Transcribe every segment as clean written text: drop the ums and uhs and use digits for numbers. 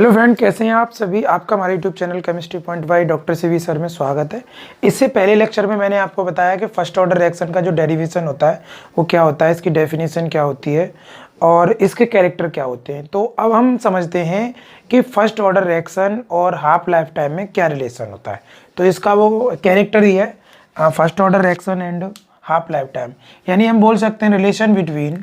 Hello friend, कैसे हैं आप सभी। आपका हमारे YouTube channel chemistry point by doctor CV sir में स्वागत है। इससे पहले लेक्चर में मैंने आपको बताया कि फर्स्ट ऑर्डर रिएक्शन का जो डेरिवेशन होता है वो क्या होता है, इसकी डेफिनेशन क्या होती है और इसके कैरेक्टर क्या होते हैं। तो अब हम समझते हैं कि फर्स्ट ऑर्डर रिएक्शन और हाफ लाइफ टाइम में क्या रिलेशन होता है। तो इसका वो कैरेक्टर ही है first order reaction and half life time, यानी हम बोल सकते हैं relation between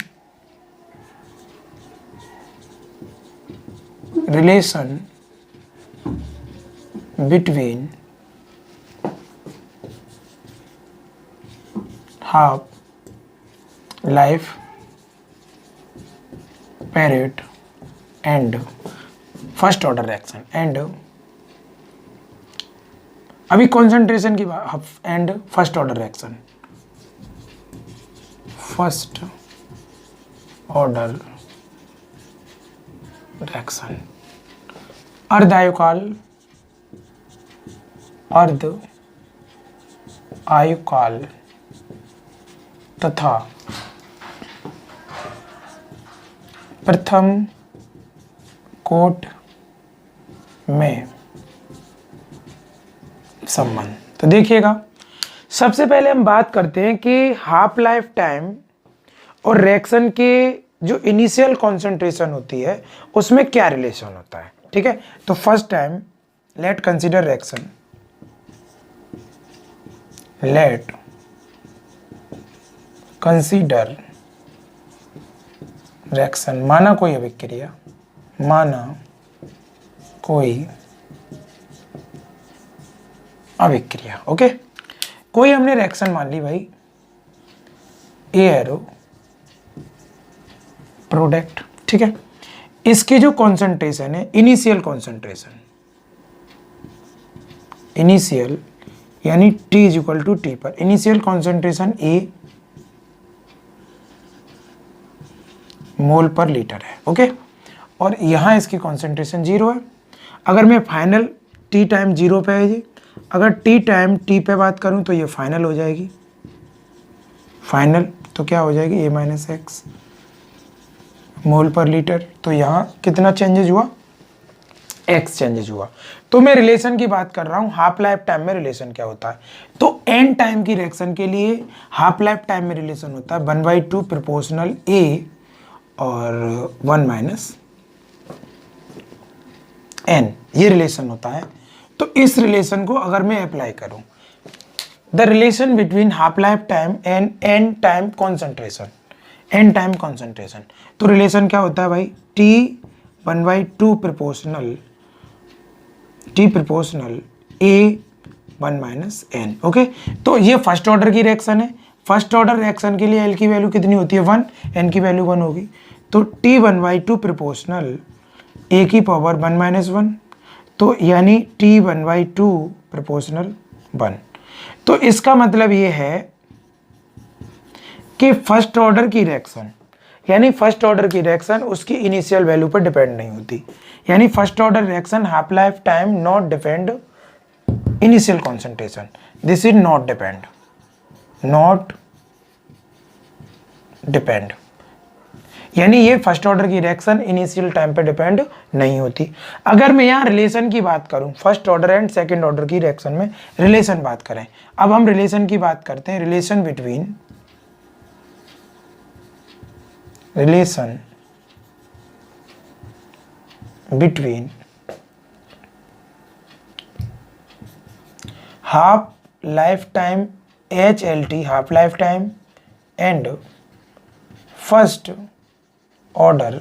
half life period and first order reaction and अभी कॉन्सेंट्रेशन की बात and first order reaction, first order reaction अर्ध आयुकाल तथा प्रथम कोट में संबंध। तो देखिएगा, सबसे पहले हम बात करते हैं कि हाफ लाइफ टाइम और रिएक्शन के जो इनिशियल कॉन्सेंट्रेशन होती है उसमें क्या रिलेशन होता है। ठीक है, तो first time late consider reaction, late consider reaction, माना कोई अभिक्रिया, माना कोई अभिक्रिया। ओके, कोई हमने रिएक्शन मान ली भाई, ए एरो प्रोडक्ट। ठीक है, इसकी जो कॉन्सेंट्रेशन है इनिशियल कॉन्सेंट्रेशन, इनिशियल यानी T is equal to T पर इनिशियल कॉन्सेंट्रेशन A मोल पर लीटर है। ओके, और यहां इसकी कॉन्सेंट्रेशन 0 है। अगर मैं फाइनल T टाइम 0 पे है जी, अगर T टाइम T पे बात करूं तो ये फाइनल हो जाएगी, फाइनल तो क्या हो जाएगी A माइनस एक्स मोल पर लीटर। तो यहाँ कितना चेंजेज हुआ, x चेंजेज हुआ। तो मैं रिलेशन की बात कर रहा हूँ, हाफ लाइफ टाइम में रिलेशन क्या होता है। तो एन टाइम की रिएक्शन के लिए हाफ लाइफ टाइम में रिलेशन होता है 1/2 प्रोपोर्शनल a और 1 माइनस n, ये रिलेशन होता है। तो इस रिलेशन को अगर मैं अप्लाई करूं, the relation between half life time and N time concentration, N time concentration, तो रिलेशन क्या होता है भाई, T 1/2 proportional A 1 minus n। Okay, तो ये फर्स्ट ऑर्डर की रिएक्शन है। फर्स्ट ऑर्डर रिएक्शन के लिए L की वैल्यू कितनी होती है 1, n की वैल्यू 1 होगी। तो T 1/2 प्रोपोर्शनल A की पावर 1 माइनस 1, तो यानी T 1/2 प्रोपोर्शनल 1। तो इसका मतलब ये है कि फर्स्ट ऑर्डर की रिएक्शन, यानी फर्स्ट ऑर्डर की रिएक्शन उसकी इनिशियल वैल्यू पर डिपेंड नहीं होती, यानी first order reaction half life time not depend initial concentration, this is not depend, यानी ये फर्स्ट ऑर्डर की रिएक्शन इनिशियल टाइम पे डिपेंड नहीं होती। अगर मैं यहाँ रिलेशन की बात करूँ, first order and second order की रिएक्शन में रिलेशन बात करें, अब हम रिलेशन की बात करते हैं, relation between half life time HLT, half life time and first order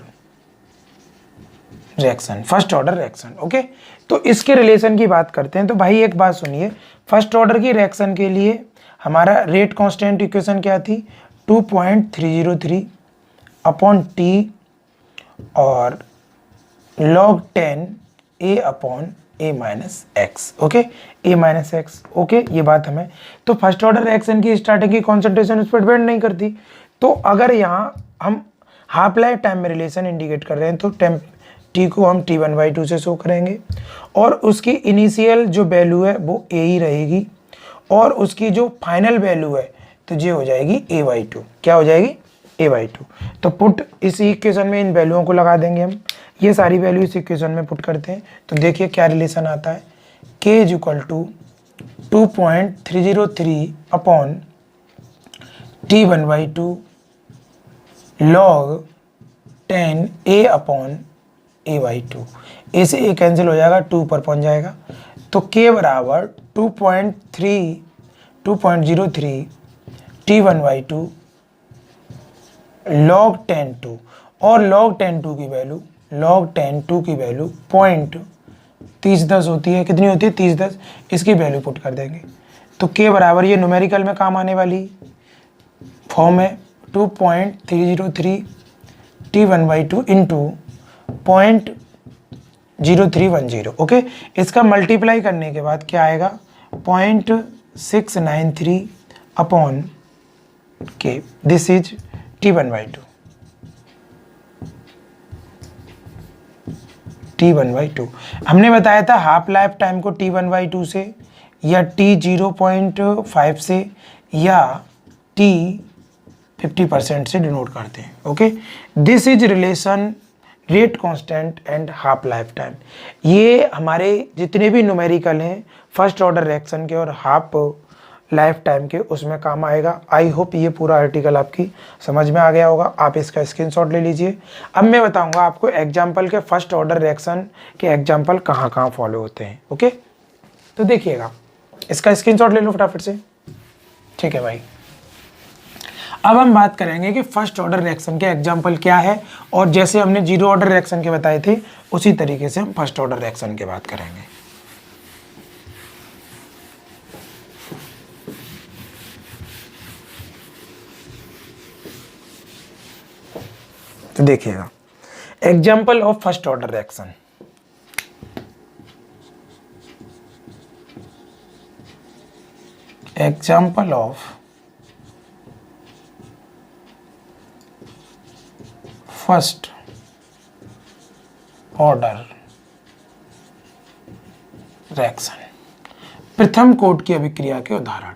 reaction, first order reaction. Okay, तो इसके रिलेशन की बात करते हैं। तो भाई एक बात सुनिए, फर्स्ट ऑर्डर की रिएक्शन के लिए हमारा रेट कांस्टेंट इक्वेशन क्या थी, 2.303 अपॉन T और log 10 A upon A minus x. Okay, A minus x. Okay, ये बात हमें, तो फर्स्ट ऑर्डर रिएक्शन की स्टार्टिंग की कॉन्सेंट्रेशन उस पर डिपेंड नहीं करती। तो अगर यहाँ हम हाफ लाइफ टाइम में रिलेशन इंडिकेट कर रहे हैं तो T को हम T 1/2 से शो करेंगे और उसकी इनिशियल जो वैल्यू है वो A ही रहेगी और उसकी जो फाइनल वैल्यू है तो ये हो जाएगी A/2। क्या हो जाएगी, A/2। तो पुट इस इक्वेशन में इन वैल्यूओं को लगा देंगे हम, ये सारी वैल्यू इस इक्वेशन में पुट करते हैं तो देखिए क्या रिलेशन आता है, K is equal to 2.303 upon T1/2 log 10 A upon A/2। A से ए कैंसिल हो जाएगा, 2 ऊपर पहुंच जाएगा, तो K बराबर 2.03 T1/2 log 10(2) और log 10(2) की वैल्यू 0.3010 होती है, कितनी होती है 3010, इसकी वैल्यू पुट कर देंगे तो K बराबर, ये न्यूमेरिकल में काम आने वाली फॉर्म है, 2.303 T1/2 इंटू 0.0310। ओके, इसका मल्टीप्लाई करने के बाद क्या आएगा 0.693 upon K, this is T1/2। T1/2 हमने बताया था हाफ लाइफ टाइम को T1/2 से या T0.5 से या T50% से डिनोट करते हैं। Okay, this is relation rate constant and half life time. ये हमारे जितने भी न्यूमेरिकल हैं फर्स्ट ऑर्डर रिएक्शन के और हाफ लाइफ टाइम के, उसमें काम आएगा। आई होप ये पूरा आर्टिकल आपकी समझ में आ गया होगा, आप इसका स्क्रीनशॉट ले लीजिए। अब मैं बताऊंगा आपको एग्जाम्पल के फर्स्ट ऑर्डर रिएक्शन के एग्जाम्पल कहाँ कहाँ फॉलो होते हैं। ओके, तो देखिएगा, इसका स्क्रीनशॉट ले लो फटाफट से। ठीक है भाई, अब हम बात करेंगे कि फर्स्ट ऑर्डर रिएक्शन के एग्जाम्पल क्या है, और जैसे हमने जीरो ऑर्डर रिएक्शन के बताए थे उसी तरीके से हम फर्स्ट ऑर्डर रिएक्शन की बात करेंगे। तो देखिएगा, example of first order reaction, example of first order reaction, प्रथम कोट की अभिक्रिया के उदाहरण।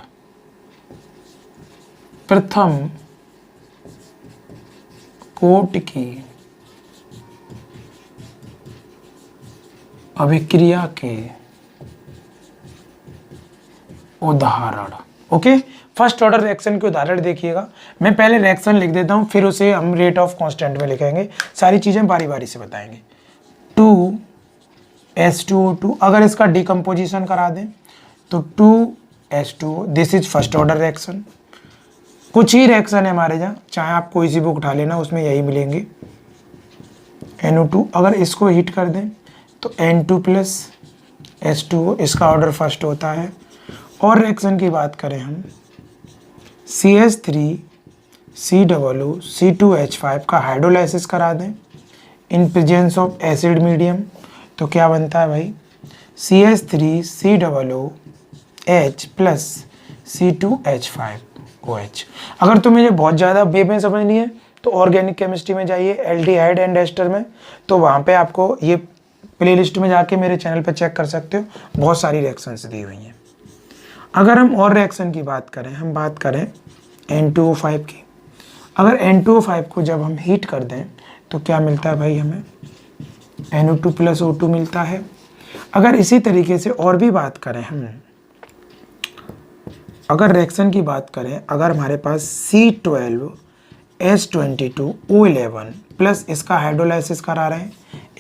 प्रथम कोट की अभिक्रिया के उदाहरण। ओके, फर्स्ट ऑर्डर रिएक्शन के उदाहरण देखिएगा। मैं पहले रिएक्शन लिख देता हूं, फिर उसे हम रेट ऑफ कांस्टेंट में लिखेंगे, सारी चीजें बारी बारी से बताएंगे। 2H2O2, अगर इसका डिकम्पोजिशन करा दें तो 2H2O, this is first order reaction. कुछ ही रिएक्शन है हमारे जहाँ, चाहे आप कोई सी बुक उठा लेना उसमें यही मिलेंगे। NO2, अगर इसको हीट कर दें तो N2 प्लस H2O, इसका ऑर्डर फर्स्ट होता है। और रिएक्शन की बात करें हम, CH3COO C2H5 का हाइड्रोलाइसिस करा दें in presence of acid medium, तो क्या बनता है भाई CH3COOH प्लस C2H5OH। अगर तुम्हें ये बहुत ज़्यादा वे में समझनी है तो ऑर्गेनिक केमिस्ट्री में जाइए, एल्डिहाइड एंड एस्टर में, तो वहाँ पे आपको ये प्लेलिस्ट में जाके मेरे चैनल पे चेक कर सकते हो, बहुत सारी रिएक्शंस दी हुई हैं। अगर हम और रिएक्शन की बात करें, हम बात करें N2O5 की। अगर N2O5 को जब हम हीट कर दें तो क्या मिलता है भाई, हमें NO2 प्लस O2 मिलता है। अगर इसी तरीके से और भी बात करें हम, अगर रिएक्शन की बात करें, अगर हमारे पास C12H22O11 प्लस इसका हाइड्रोलाइसिस करा रहे हैं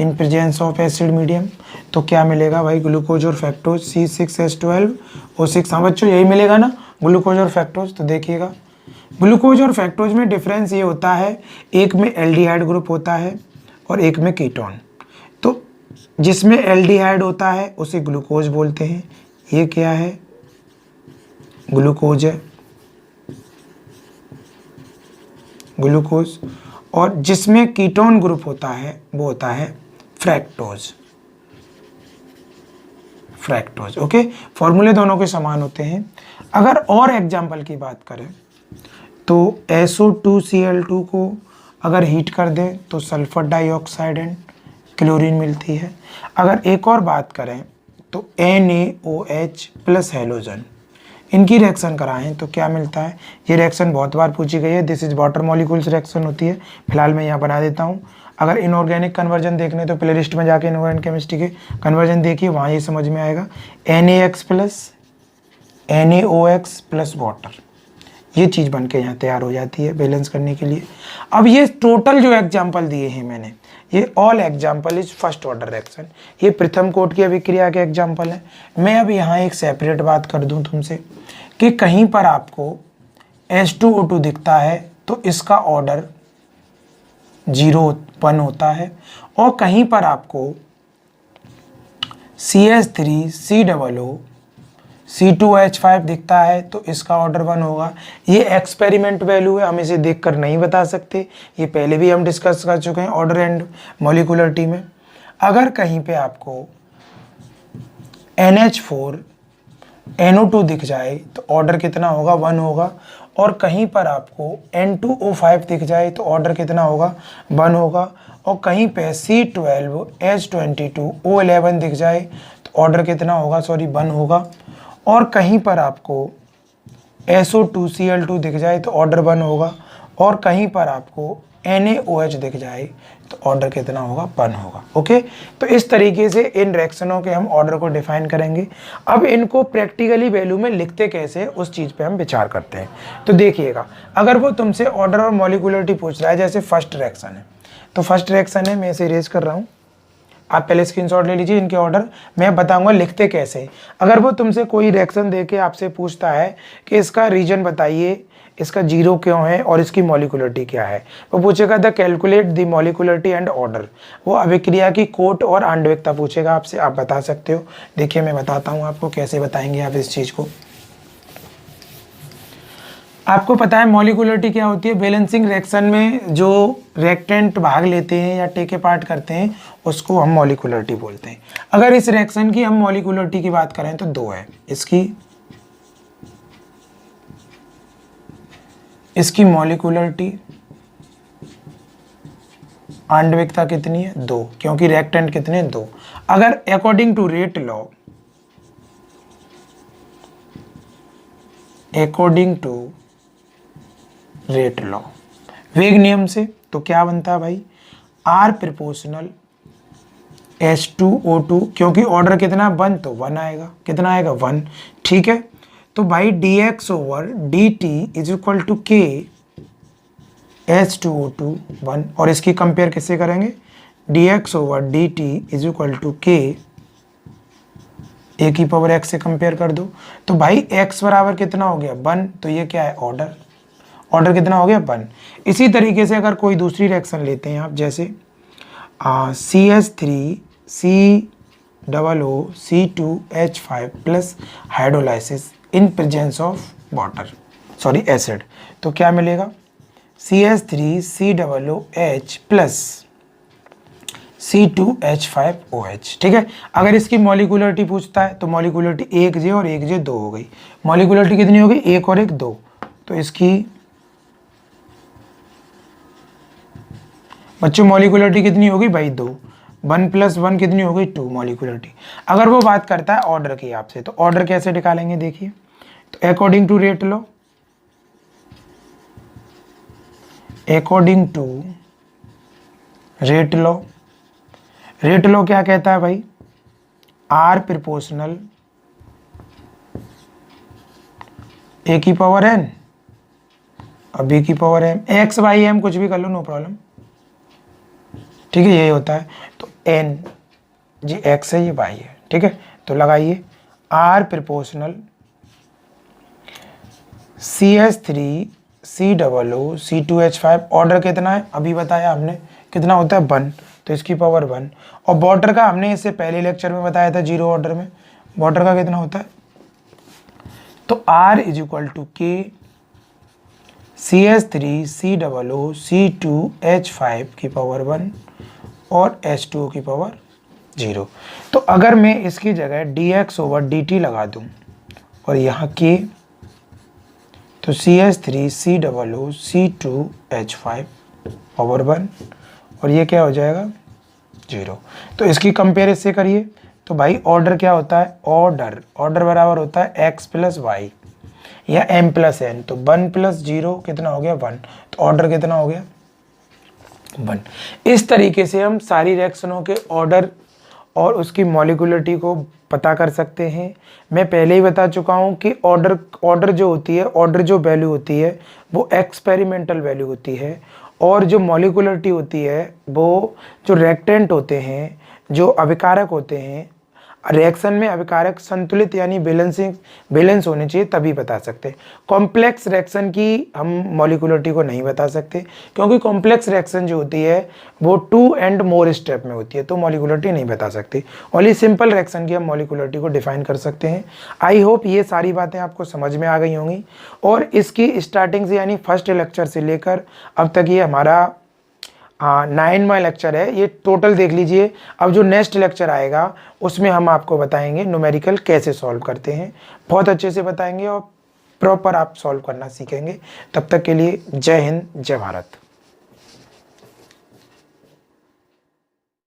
in presence of acid medium, तो क्या मिलेगा भाई, ग्लूकोज और फैक्टोज C6H12O6। हाँ बच्चों, यही मिलेगा ना, ग्लूकोज और फैक्टोज। तो देखिएगा, ग्लूकोज और फैक्टोज में डिफरेंस ये होता है, एक में एल्डिहाइड ग्रुप होता है और एक में कीटोन। तो जिसमें एल्डिहाइड होता है उसे ग्लूकोज बोलते हैं, ये क्या है, ग्लूकोज है, ग्लूकोज। और जिसमें कीटोन ग्रुप होता है वो होता है फ्रैक्टोज, फ्रैक्टोज। ओके, फॉर्मूले दोनों के समान होते हैं। अगर और एग्जाम्पल की बात करें तो SO2Cl2 को अगर हीट कर दें तो सल्फर डाइऑक्साइड एंड क्लोरीन मिलती है। अगर एक और बात करें तो NaOH प्लस हेलोजन, इनकी रिएक्शन कराएं तो क्या मिलता है। ये रिएक्शन बहुत बार पूछी गई है, this is water molecules reaction होती है। फिलहाल मैं यहाँ बना देता हूँ। अगर इनऑर्गेनिक कन्वर्जन देखने तो प्ले लिस्ट में जाके इनऑर्गेनिक केमिस्ट्री के कन्वर्जन देखिए, वहाँ ये समझ में आएगा। NaX plus NaOX plus water, ये चीज़ बन के यहाँ तैयार हो जाती है बैलेंस करने के लिए। अब ये टोटल जो एग्जाम्पल दिए हैं मैंने, ये all example is first order reaction, ये प्रथम कोट की अभिक्रिया के एग्जाम्पल है। मैं अब यहाँ एक सेपरेट बात कर दूँ तुमसे कि कहीं पर आपको H2O2 दिखता है तो इसका ऑर्डर 0 होता है, और कहीं पर आपको CH3COO C2H5 दिखता है तो इसका ऑर्डर 1 होगा। ये एक्सपेरिमेंट वैल्यू है, हम इसे देखकर नहीं बता सकते, ये पहले भी हम डिस्कस कर चुके हैं ऑर्डर एंड मॉलिक्यूलरिटी में। अगर कहीं पे आपको NH4NO2 दिख जाए तो ऑर्डर कितना होगा, 1 होगा, और कहीं पर आपको N2O5 दिख जाए तो ऑर्डर कितना होगा, 1 होगा, और कहीं पे C12H22O11 दिख जाए तो ऑर्डर कितना होगा, 1 होगा, और कहीं पर आपको SO2Cl2 दिख जाए तो ऑर्डर 1 होगा, और कहीं पर आपको NaOH दिख जाए तो ऑर्डर कितना होगा, 1 होगा। ओके, तो इस तरीके से इन रिएक्शनों के हम ऑर्डर को डिफाइन करेंगे। अब इनको प्रैक्टिकली वैल्यू में लिखते कैसे, उस चीज़ पे हम विचार करते हैं। तो देखिएगा, अगर वो तुमसे ऑर्डर और मॉलिक्यूलरिटी पूछ रहा है, जैसे फर्स्ट रिएक्शन है, तो फर्स्ट रिएक्शन है, मैं इसे इरेज कर रहा हूँ, आप पहले स्क्रीनशॉट ले लीजिए इनके ऑर्डर, मैं बताऊंगा लिखते कैसे। अगर वो तुमसे कोई रिएक्शन देके आपसे पूछता है कि इसका रीजन बताइए, इसका 0 क्यों है और इसकी मॉलिक्यूलरिटी क्या है, वो पूछेगा the calculate the molecularity and order, वो अभिक्रिया की कोट और आणविकता पूछेगा आपसे, आप बता सकते हो। देखिए मैं बताता हूँ आपको कैसे बताएंगे आप इस चीज़ को। आपको पता है मॉलिक्यूलरिटी क्या होती है, बैलेंसिंग रिएक्शन में जो रिएक्टेंट भाग लेते हैं या टेक पार्ट करते हैं उसको हम मॉलिक्यूलरिटी बोलते हैं। अगर इस रिएक्शन की हम मॉलिक्यूलरिटी की बात करें तो 2 है, इसकी मॉलिक्यूलरिटी आणविकता कितनी है, 2, क्योंकि रिएक्टेंट कितने, 2। अगर according to rate law, according to rate law, वेग नियम से, तो क्या बनता है भाई, R प्रोपोर्शनल H2O2, क्योंकि ऑर्डर कितना 1 तो 1 आएगा, कितना आएगा, 1, ठीक है। तो भाई dx/dt is equal to K H2O2 1, और इसकी कंपेयर किससे करेंगे, dx/dt is equal to K A की पावर x से कंपेयर कर दो। तो भाई x बराबर कितना हो गया, 1, तो ये क्या है, ऑर्डर कितना हो गया, 1। इसी तरीके से अगर कोई दूसरी रिएक्शन लेते हैं आप, जैसे CH3COO C2H5 plus hydrolysis in presence of water, sorry acid, तो क्या मिलेगा, CH3COOH प्लस C2H5OH, ठीक है। अगर इसकी मॉलिक्यूलरिटी पूछता है तो मॉलिक्यूलरिटी 1J और 1J 2 हो गई, मॉलिक्यूलरिटी कितनी हो गई, 1 और 1 2, तो इसकी बच्चों मॉलिक्यूलरिटी कितनी होगी भाई, 2, 1 + 1 कितनी हो गई, 2 मॉलिक्यूलरिटी। अगर वो बात करता है ऑर्डर की आपसे, तो ऑर्डर कैसे निकालेंगे, देखिए, तो according to rate law, according to rate law, rate law क्या कहता है भाई, R प्रोपोर्शनल A की पावर n और B की पावर m, x/m कुछ भी कर लो, नो प्रॉब्लम, ठीक है, यही होता है। तो n जी x है, ये y है, ठीक है। तो लगाइए R proportional CH3COO C2H5, order कितना है, अभी बताया हमने, कितना होता है, 1, तो इसकी पावर 1, और वाटर का हमने इससे पहले लेक्चर में बताया था 0 ऑर्डर में, वाटर का कितना होता है, तो R is equal to K CH3COO C2H5 की पावर 1 और H2O की पावर 0। तो अगर मैं इसकी जगह dx/dt लगा दूं और यहाँ K, तो CH3COO C2H5 पावर 1 और ये क्या हो जाएगा, 0। तो इसकी कंपेयर इससे करिए, तो भाई ऑर्डर क्या होता है, ऑर्डर बराबर होता है x + y, या m+n, तो 1 + 0 कितना हो गया 1, तो ऑर्डर कितना हो गया 1। इस तरीके से हम सारी रिएक्शनों के ऑर्डर और उसकी मॉलिक्यूलरिटी को पता कर सकते हैं। मैं पहले ही बता चुका हूँ कि ऑर्डर जो होती है, ऑर्डर जो वैल्यू होती है वो एक्सपेरिमेंटल वैल्यू होती है, और जो मॉलिक्यूलरिटी होती है वो जो रिएक्टेंट होते हैं, जो अभिकारक होते हैं, रिएक्शन में अभिकारक संतुलित यानी बैलेंस होने चाहिए तभी बता सकते हैं। कॉम्प्लेक्स रिएक्शन की हम मॉलिक्यूलरिटी को नहीं बता सकते, क्योंकि कॉम्प्लेक्स रिएक्शन जो होती है वो 2 एंड मोर स्टेप में होती है, तो मॉलिक्यूलरिटी नहीं बता सकते। ओनली सिंपल रिएक्शन की हम मॉलिक्यूलरिटी को डिफाइन कर सकते हैं। आई होप ये सारी बातें आपको समझ में आ गई होंगी, और इसकी स्टार्टिंग से यानी फर्स्ट लेक्चर से लेकर अब तक ये हमारा 9वां लेक्चर है, ये टोटल देख लीजिए। अब जो नेक्स्ट लेक्चर आएगा उसमें हम आपको बताएंगे न्यूमेरिकल कैसे सॉल्व करते हैं, बहुत अच्छे से बताएंगे और प्रॉपर आप सॉल्व करना सीखेंगे। तब तक के लिए जय हिंद, जय भारत।